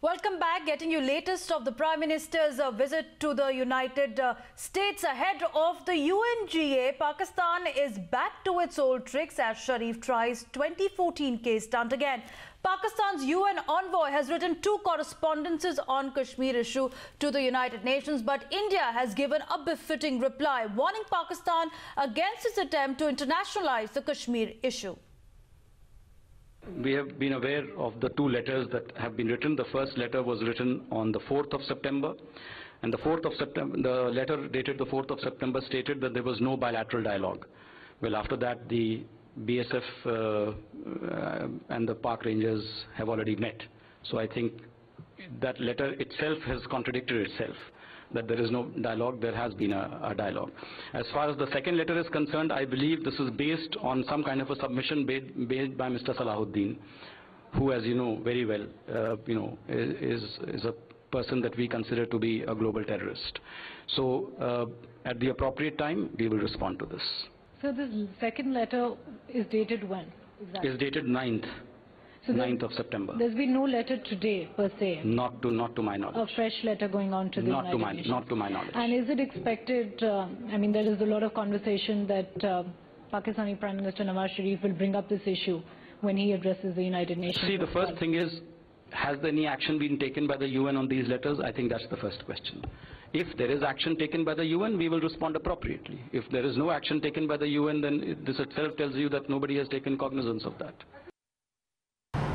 Welcome back. Getting you latest of the Prime Minister's visit to the United States ahead of the UNGA. Pakistan is back to its old tricks as Sharif tries 2014 case stunt again. Pakistan's UN envoy has written 2 correspondences on Kashmir issue to the United Nations, but India has given a befitting reply, warning Pakistan against its attempt to internationalize the Kashmir issue. We have been aware of the 2 letters that have been written. The first letter was written on the 4th of September, and the letter dated the 4th of September stated that there was no bilateral dialogue. Well, after that, the BSF and the Park Rangers have already met. So I think that letter itself has contradicted itself, that there is no dialogue. There has been a dialogue. As far as the second letter is concerned, I believe this is based on some kind of a submission made by Mr Salahuddin, who, as you know very well, is a person that we consider to be a global terrorist. So at the appropriate time, we will respond to this. So this second letter is dated when? Exactly? It's dated 9th. So 9th of September. There's been no letter today per se? Not to my knowledge. A fresh letter going on to the United Nations? Not to my knowledge. And is it expected, I mean, there is a lot of conversation that Pakistani Prime Minister Nawaz Sharif will bring up this issue when he addresses the United Nations. See, the first thing is, has any action been taken by the UN on these letters? I think that's the first question. If there is action taken by the UN, we will respond appropriately. If there is no action taken by the UN, then this itself tells you that nobody has taken cognizance of that.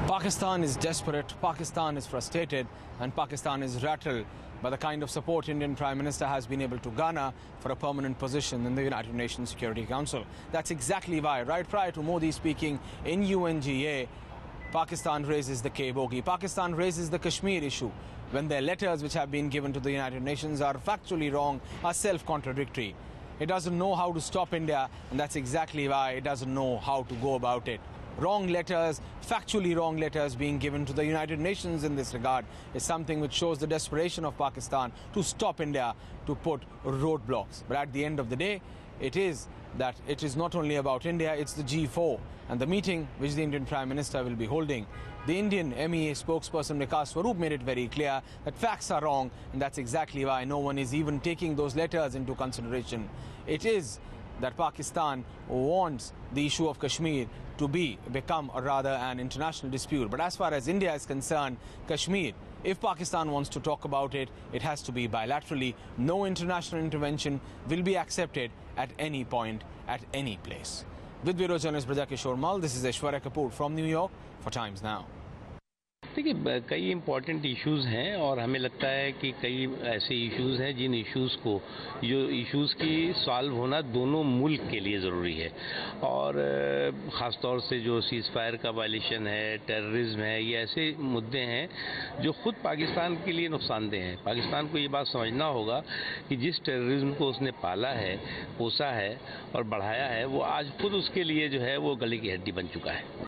Pakistan is desperate, Pakistan is frustrated, and Pakistan is rattled by the kind of support Indian Prime Minister has been able to garner for a permanent position in the United Nations Security Council. That's exactly why, right prior to Modi speaking in UNGA, Pakistan raises the K-bogey. Pakistan raises the Kashmir issue when their letters which have been given to the United Nations are factually wrong, are self-contradictory. It doesn't know how to stop India, and that's exactly why it doesn't know how to go about it. Wrong letters, factually wrong letters being given to the United Nations in this regard is something which shows the desperation of Pakistan to stop India, to put roadblocks. But at the end of the day, it is not only about India, it's the G4 and the meeting which the Indian Prime Minister will be holding. The Indian MEA spokesperson Vikas Swarup made it very clear that facts are wrong, and that's exactly why no one is even taking those letters into consideration. It is that Pakistan wants the issue of Kashmir to become an international dispute. But as far as India is concerned, Kashmir, if Pakistan wants to talk about it, it has to be bilaterally. No international intervention will be accepted at any point, at any place. With Bureau Journalist Braja Kishore Mal, this is Aishwarya Kapoor from New York for Times Now. देखिए, कई important issues हैं और हमें लगता है कि कई ऐसे इश्यूज़ हैं जिन इश्यूज़ की सॉल्व होना दोनों मुल्क के लिए ज़रूरी है। और ख़ास तौर से जो सीज़ फायर का वायलेशन है, टेररिज्म है, ये ऐसे मुद्दे हैं जो ख़ुद पाकिस्तान के लिए नुकसानदेह हैं। पाकिस्तान को ये बात समझना होगा कि जिस टेररिज्म को उसने पाला है, पोसा है और बढ़ाया है, वो आज खुद उसके लिए जो है वो गले की हड्डी बन चुका है।